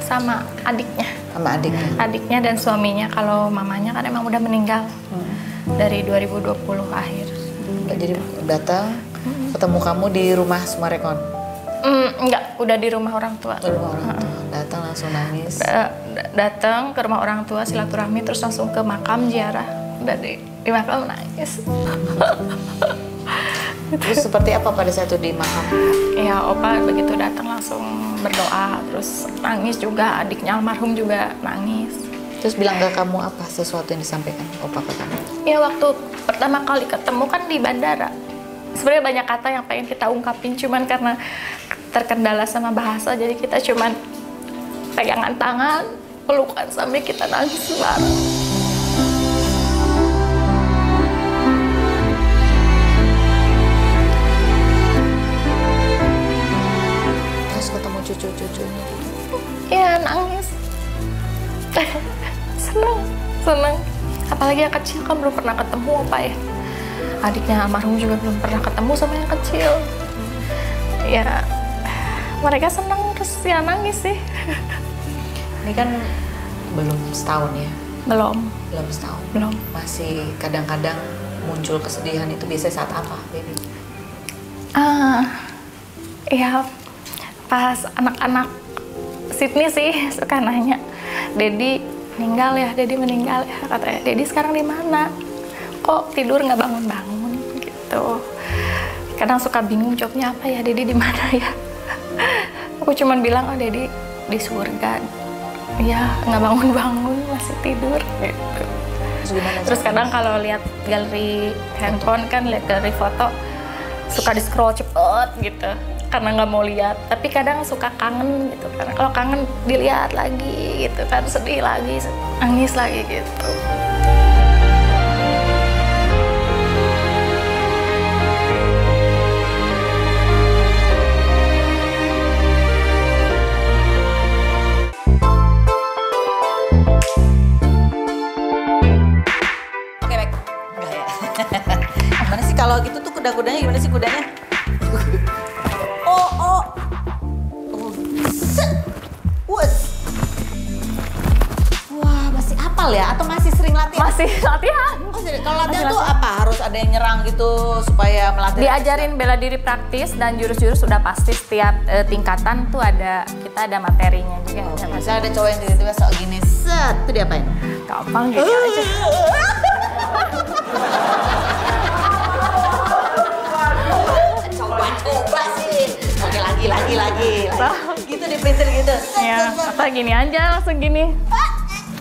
Speaker 5: sama adiknya.
Speaker 2: Sama adiknya?
Speaker 5: Adiknya dan suaminya. Kalau mamanya kan emang udah meninggal dari 2020 akhir.
Speaker 2: Jadi datang ketemu kamu di rumah Sumarekon?
Speaker 5: Enggak, udah di rumah orang tua.
Speaker 2: Di rumah orang tua. Datang langsung nangis.
Speaker 5: Datang ke rumah orang tua silaturahmi, terus langsung ke makam ziarah. Udah di makam nangis.
Speaker 2: Terus seperti apa pada saat itu di makam?
Speaker 5: Ya, opa begitu datang langsung berdoa, terus nangis juga. Adiknya almarhum juga nangis.
Speaker 2: Terus bilang ke kamu apa sesuatu yang disampaikan opa ke kamu?
Speaker 5: Ya, waktu pertama kali ketemu kan di bandara. Sebenarnya banyak kata yang pengen kita ungkapin, cuman karena terkendala sama bahasa, jadi kita cuman pegangan tangan, pelukan sambil kita nangis bareng.
Speaker 2: Terus ketemu cucu-cucunya?
Speaker 5: Ya, nangis. Seneng. Apalagi yang kecil kan belum pernah ketemu apa ya. Adiknya almarhum juga belum pernah ketemu sama yang kecil. Ya, mereka seneng, terus ya nangis sih.
Speaker 2: Ini kan belum setahun ya?
Speaker 5: Belum
Speaker 2: Setahun?
Speaker 5: Belum.
Speaker 2: Masih kadang-kadang muncul kesedihan itu biasanya saat apa, Baby?
Speaker 5: Ya pas anak-anak Sydney sih suka nanya, Dedi meninggal ya, katanya. Dedi sekarang di mana? Kok tidur nggak bangun-bangun gitu. Kadang suka bingung jawabnya apa ya, Dedi di mana ya? Aku cuman bilang, oh Dedi di surga. Ya, nggak bangun-bangun, masih tidur gitu. Terus kadang kalau lihat galeri handphone kan, lihat galeri foto, suka di scroll cepet gitu karena nggak mau lihat. Tapi kadang suka kangen gitu, karena kalau kangen dilihat lagi gitu kan, sedih lagi, nangis lagi gitu.
Speaker 2: Oke, baik. Enggak ya. Gimana sih kalau gitu tuh kuda-kudanya, gimana sih kudanya? Oh. Set. Wah, masih hafal ya? Atau masih sering latihan?
Speaker 5: Masih latihan.
Speaker 2: Oh, kalau latihan tuh apa? Harus ada yang nyerang gitu supaya melatih?
Speaker 5: Diajarin bela diri praktis dan jurus-jurus sudah pasti. Setiap tingkatan tuh kita ada materinya juga.
Speaker 2: Misalnya ada cowok yang tiba-tiba sok gini, set, itu diapain?
Speaker 5: Gampang gitu aja.
Speaker 2: Coba sih. Oke, lagi. Gitu diprintil gitu.
Speaker 5: Ya, apa gini aja langsung gini.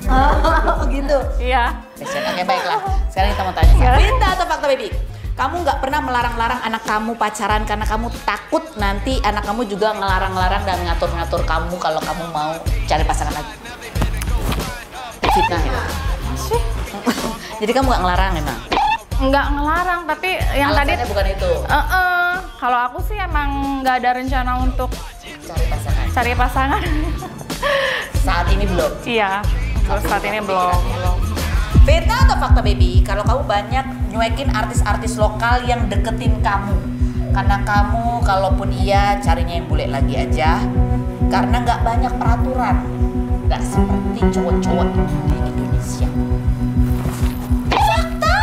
Speaker 2: Oh, gitu.
Speaker 5: Iya.
Speaker 2: Oke, baiklah. Sekarang kita mau tanya, Rita atau fakta, Baby? Kamu nggak pernah melarang-larang anak kamu pacaran karena kamu takut nanti anak kamu juga ngelarang-larang dan ngatur-ngatur kamu kalau kamu mau cari pasangan lagi? Fitnah ya?
Speaker 5: Sih?
Speaker 2: Jadi kamu nggak ngelarang emang?
Speaker 5: Nggak ngelarang, tapi yang
Speaker 2: Alasannya
Speaker 5: tadi
Speaker 2: bukan itu?
Speaker 5: kalau aku sih emang nggak ada rencana untuk cari pasangan.
Speaker 2: Saat ini belum?
Speaker 5: Iya, terus saat ini belum.
Speaker 2: Fitnah atau fakta, Baby? Kalau kamu banyak nyuekin artis-artis lokal yang deketin kamu karena kamu kalaupun iya carinya yang bule lagi aja karena nggak banyak peraturan, nggak seperti cowok-cowok di Indonesia. inisial. Fakta.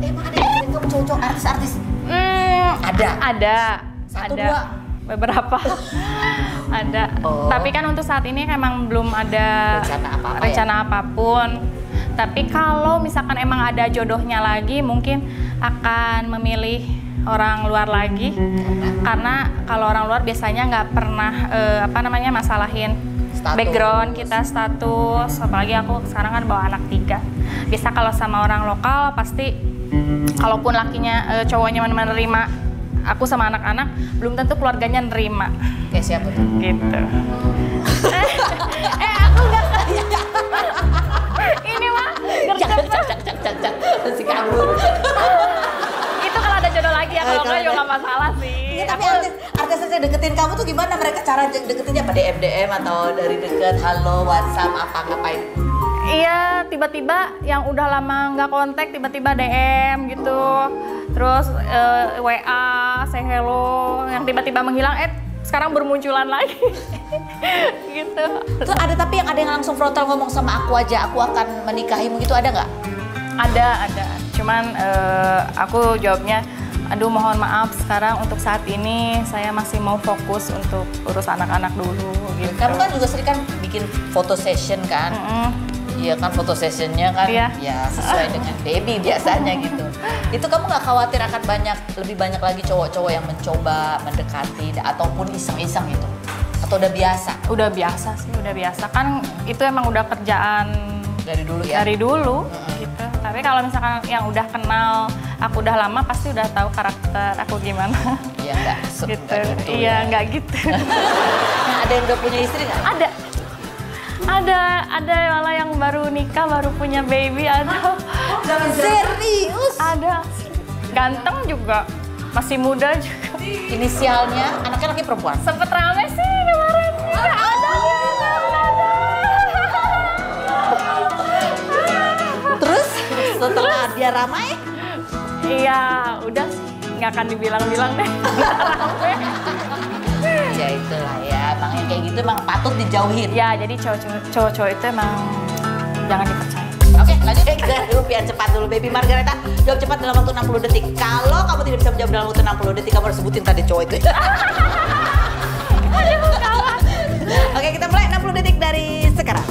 Speaker 2: Emang ada yang deketin kamu cowok-cowok artis-artis? Ada. Satu,
Speaker 5: ada.
Speaker 2: dua.
Speaker 5: Beberapa. Ada.
Speaker 2: Oh.
Speaker 5: Tapi kan untuk saat ini memang belum ada
Speaker 2: Rencana apa-apa
Speaker 5: apapun. Tapi kalau misalkan emang ada jodohnya lagi, mungkin akan memilih orang luar lagi. Karena kalau orang luar biasanya nggak pernah masalahin
Speaker 2: Status.
Speaker 5: background kita, status. Apalagi aku sekarang kan bawa anak 3. Biasa kalau sama orang lokal pasti, kalaupun lakinya cowoknya menerima aku sama anak-anak, belum tentu keluarganya nerima.
Speaker 2: Kayak siapa tuh?
Speaker 5: Gitu. Aku nggak. Ini mah
Speaker 2: Cak. Masih kabur.
Speaker 5: itu kalau ada jodoh lagi ya, kalau
Speaker 2: Kalau
Speaker 5: enggak juga
Speaker 2: ada-
Speaker 5: nggak masalah sih.
Speaker 2: Iya, tapi artis yang deketin kamu tuh gimana? Mereka cara deketinnya apa? DM atau dari deket, halo, WhatsApp, apa ngapain?
Speaker 5: Iya, tiba-tiba yang udah lama nggak kontak, tiba-tiba DM gitu. Terus WA, say hello, yang tiba-tiba menghilang, sekarang bermunculan lagi. Gitu.
Speaker 2: Terus ada yang langsung frontal ngomong sama aku aja, aku akan menikahimu gitu, ada nggak?
Speaker 5: Ada. Cuman aku jawabnya, aduh mohon maaf sekarang untuk saat ini saya masih mau fokus untuk urus anak-anak dulu gitu.
Speaker 2: Kamu kan juga sering kan bikin foto session kan? Iya kan, foto sessionnya kan
Speaker 5: Iya.
Speaker 2: ya sesuai dengan baby biasanya gitu. Itu kamu nggak khawatir akan lebih banyak lagi cowok-cowok yang mencoba mendekati ataupun iseng-iseng gitu? Atau udah biasa?
Speaker 5: Udah biasa sih, udah biasa. Kan itu emang udah kerjaan
Speaker 2: Dari dulu ya?
Speaker 5: dari dulu gitu. Tapi kalau misalkan yang udah kenal aku udah lama, pasti udah tahu karakter aku gimana.
Speaker 2: Iya nggak
Speaker 5: Gitu.
Speaker 2: nggak gitu
Speaker 5: Iya,
Speaker 2: ya.
Speaker 5: nggak gitu.
Speaker 2: Nah, ada yang udah punya istri nggak?
Speaker 5: Ada malah yang baru nikah, baru punya baby, ada.
Speaker 2: Serius?
Speaker 5: Ada. Ganteng juga. Masih muda juga.
Speaker 2: Inisialnya anaknya laki perempuan?
Speaker 5: Sempet rame sih kemarin.
Speaker 2: Terus setelah dia ramai?
Speaker 5: Iya, udah sih. Nggak akan dibilang-bilang deh. Rame.
Speaker 2: Ya itulah ya, emang yang kayak gitu emang patut dijauhin.
Speaker 5: Ya, jadi cowok-cowok itu emang jangan dipercaya.
Speaker 2: Oke, lanjut kita dulu biar cepat dulu. Baby Margareta, jawab cepat dalam waktu 60 detik. Kalau kamu tidak bisa menjawab dalam waktu 60 detik, kamu harus sebutin tadi cowok itu. Oke, kita mulai 60 detik dari sekarang.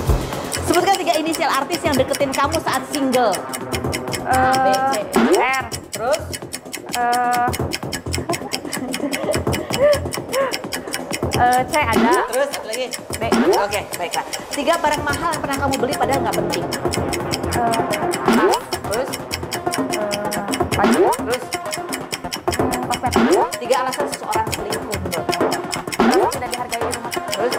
Speaker 2: Sebutkan 3 inisial artis yang deketin kamu saat single. A, B, C.
Speaker 5: R.
Speaker 2: Terus?
Speaker 5: C ada.
Speaker 2: Terus satu lagi?
Speaker 5: B.
Speaker 2: Oke, baiklah. 3 barang mahal yang pernah kamu beli padahal nggak penting. Terus?
Speaker 5: Baju.
Speaker 2: Terus?
Speaker 5: Kosmetik.
Speaker 2: 3 alasan seseorang selingkuh menurut kamu.
Speaker 5: Terus tidak dihargai di rumah.
Speaker 2: Terus?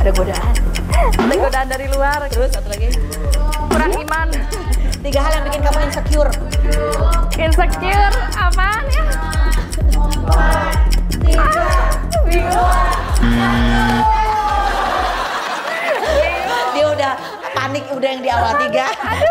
Speaker 2: Ada godaan.
Speaker 5: Ada godaan dari luar.
Speaker 2: Terus satu lagi?
Speaker 5: Kurang iman.
Speaker 2: 3 hal yang bikin kamu insecure.
Speaker 5: Insecure. Apaan ya?
Speaker 2: Dia udah panik udah yang di awal 3.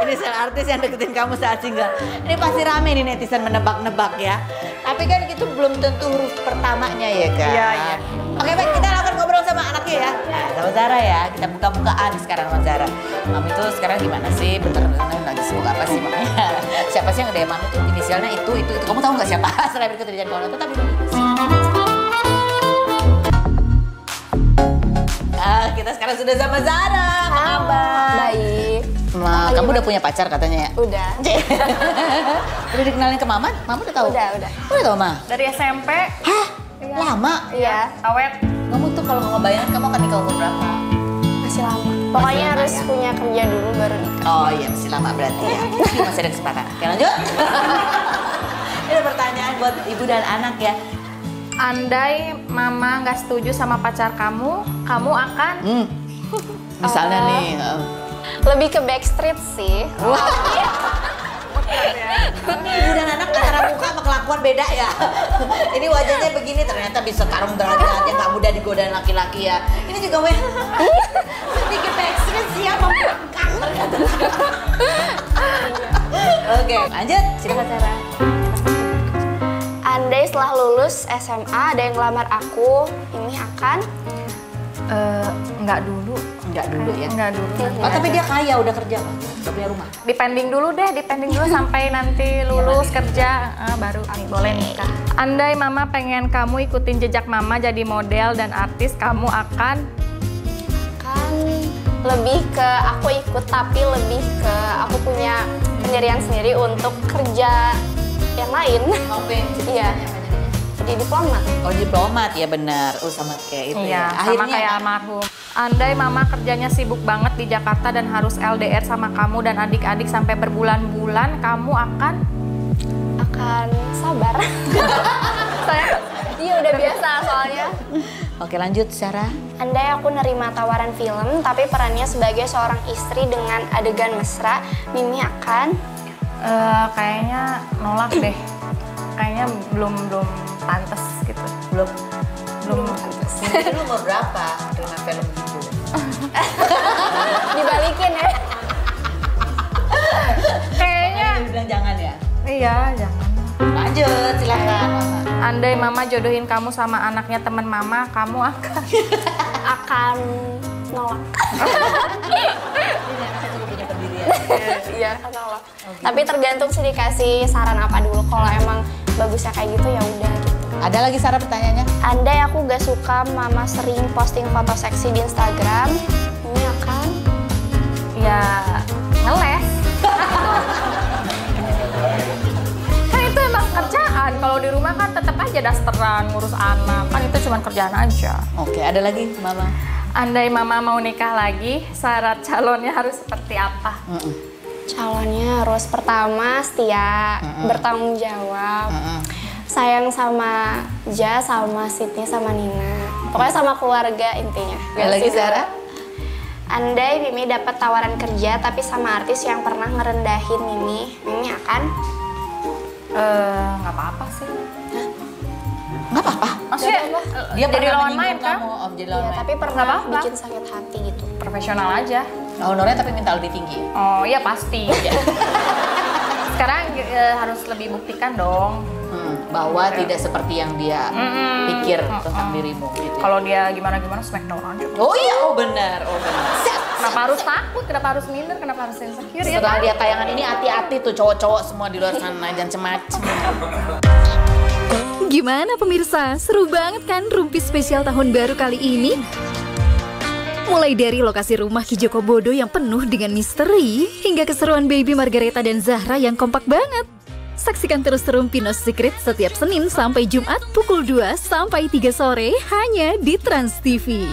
Speaker 2: Inisial artis yang deketin kamu saat single. Ini pasti rame nih netizen menebak-nebak ya. Tapi kan itu belum tentu huruf pertamanya ya kan?
Speaker 5: Iya, iya.
Speaker 2: Oke baik, kita akan ngobrol sama anaknya ya. Nah, sama Zara ya, kita buka-bukaan sekarang sama Zara. Mami tuh sekarang gimana sih? Bener lagi sibuk apa sih makanya? Siapa sih yang nge-DM Mami tuh inisialnya itu. Kamu tahu nggak siapa? Setelah berikut dari Jangan Tetap di kita sekarang sudah sama Zara. Apa kabar?
Speaker 3: Baik.
Speaker 2: Ma, kamu udah punya pacar katanya ya?
Speaker 3: Udah.
Speaker 2: Udah dikenalin ke Mama? Mama udah tahu?
Speaker 3: Udah.
Speaker 2: Udah tahu, Ma?
Speaker 5: Dari SMP.
Speaker 2: Hah? Lama?
Speaker 3: Iya.
Speaker 5: Awet.
Speaker 2: Kamu tuh kalau ngebayangin kamu akan nikah umur berapa?
Speaker 3: Masih lama. Pokoknya
Speaker 2: lama,
Speaker 3: harus
Speaker 2: ya?
Speaker 3: punya kerja dulu baru nikah.
Speaker 2: Oh iya, masih lama berarti ya. Tapi masih ada kesempatan. Oke, lanjut. Ini ada pertanyaan buat ibu dan anak ya.
Speaker 5: Andai mama nggak setuju sama pacar kamu, kamu akan
Speaker 2: Misalnya nih.
Speaker 3: Lebih ke backstreet sih.
Speaker 2: Ibu dan anak antara muka sama kelakuan beda ya. Ini wajahnya begini ternyata bisa tarung derajat yang nggak mudah digodain laki-laki ya. Ini juga sedikit backstreet sih ya membengkak ternyata. Oke, lanjut. Silakan Sarah.
Speaker 3: Andai setelah lulus SMA ada yang ngelamar aku, ini akan
Speaker 5: Enggak dulu.
Speaker 2: Enggak dulu ya.
Speaker 5: Enggak dulu.
Speaker 2: Oh, tapi dia kaya udah kerja loh. Udah punya rumah.
Speaker 5: Dipending dulu deh, dipending dulu sampai nanti lulus kerja, baru nih boleh nikah. Andai mama pengen kamu ikutin jejak mama jadi model dan artis, kamu akan
Speaker 6: Kan lebih ke aku ikut, tapi lebih ke aku punya pendirian sendiri untuk kerja yang lain.
Speaker 2: Oke.
Speaker 6: Iya. Jadi diplomat.
Speaker 2: Oh, diplomat ya benar. Oh, sama kayak itu
Speaker 5: iya,
Speaker 2: ya.
Speaker 5: sama kayak almarhum. Andai mama kerjanya sibuk banget di Jakarta dan harus LDR sama kamu dan adik-adik sampai berbulan-bulan, kamu akan
Speaker 6: sabar. Iya udah biasa soalnya.
Speaker 2: Oke, lanjut Sarah.
Speaker 6: Andai aku nerima tawaran film, tapi perannya sebagai seorang istri dengan adegan mesra, Mimi akan
Speaker 5: kayaknya nolak deh. Kayaknya belum pantas gitu. Belum
Speaker 6: pantas.
Speaker 2: Mungkin lu umur berapa terima film gitu?
Speaker 6: Dibalikin ya.
Speaker 5: kayaknya
Speaker 2: Dia bilang jangan ya.
Speaker 5: iya, jangan.
Speaker 2: Lanjut, silakan.
Speaker 5: Andai mama jodohin kamu sama anaknya teman mama, kamu
Speaker 6: Akan nolak.
Speaker 2: Punya pendirian.
Speaker 6: Iya, akan nolak. Tapi tergantung sih dikasih saran apa dulu. Kalau emang bagusnya kayak gitu ya udah gitu.
Speaker 2: Ada lagi Sarah pertanyaannya?
Speaker 6: Andai aku gak suka mama sering posting foto seksi di Instagram, ini akan
Speaker 5: ya ngeles. Kan itu emang kerjaan. Kalau di rumah kan tetap aja dasteran, ngurus anak. Kan itu cuma kerjaan aja.
Speaker 2: Oke, ada lagi Mama.
Speaker 5: Andai mama mau nikah lagi, syarat calonnya harus seperti apa?
Speaker 6: calonnya harus pertama setia, bertanggung jawab, sayang sama Ja, sama Sydney, sama Nina. Pokoknya sama keluarga intinya.
Speaker 2: Ada lagi Sarah?
Speaker 6: Andai Mimi dapat tawaran kerja tapi sama artis yang pernah ngerendahin Mimi akan?
Speaker 5: Nggak apa-apa sih.
Speaker 2: Nggak apa-apa.
Speaker 5: Maksudnya dia jadi lawan main kan?
Speaker 2: Jadi lawan
Speaker 6: Iya,
Speaker 2: main.
Speaker 6: tapi pernah
Speaker 5: Nggak apa-apa.
Speaker 6: bikin sakit hati gitu.
Speaker 5: Profesional aja.
Speaker 2: Honornya tapi minta lebih tinggi.
Speaker 5: Oh iya pasti. Sekarang harus lebih buktikan dong.
Speaker 2: Bahwa tidak seperti yang dia pikir tentang dirimu gitu.
Speaker 5: Kalau dia gimana-gimana smackdown aja.
Speaker 2: Oh iya, oh benar, oh benar.
Speaker 5: Kenapa harus takut? Kenapa harus minder? Kenapa harus insecure? Ya
Speaker 2: Setelah
Speaker 5: kan?
Speaker 2: lihat tayangan ini hati-hati tuh cowok-cowok semua di luar sana jangan macem-macem.
Speaker 1: Gimana pemirsa? Seru banget kan Rumpi spesial tahun baru kali ini? Mulai dari lokasi rumah Ki Joko Bodo yang penuh dengan misteri, hingga keseruan baby Margareta dan Zahra yang kompak banget. Saksikan terus Rumpi No Secret setiap Senin sampai Jumat pukul 2 sampai 3 sore hanya di Trans TV.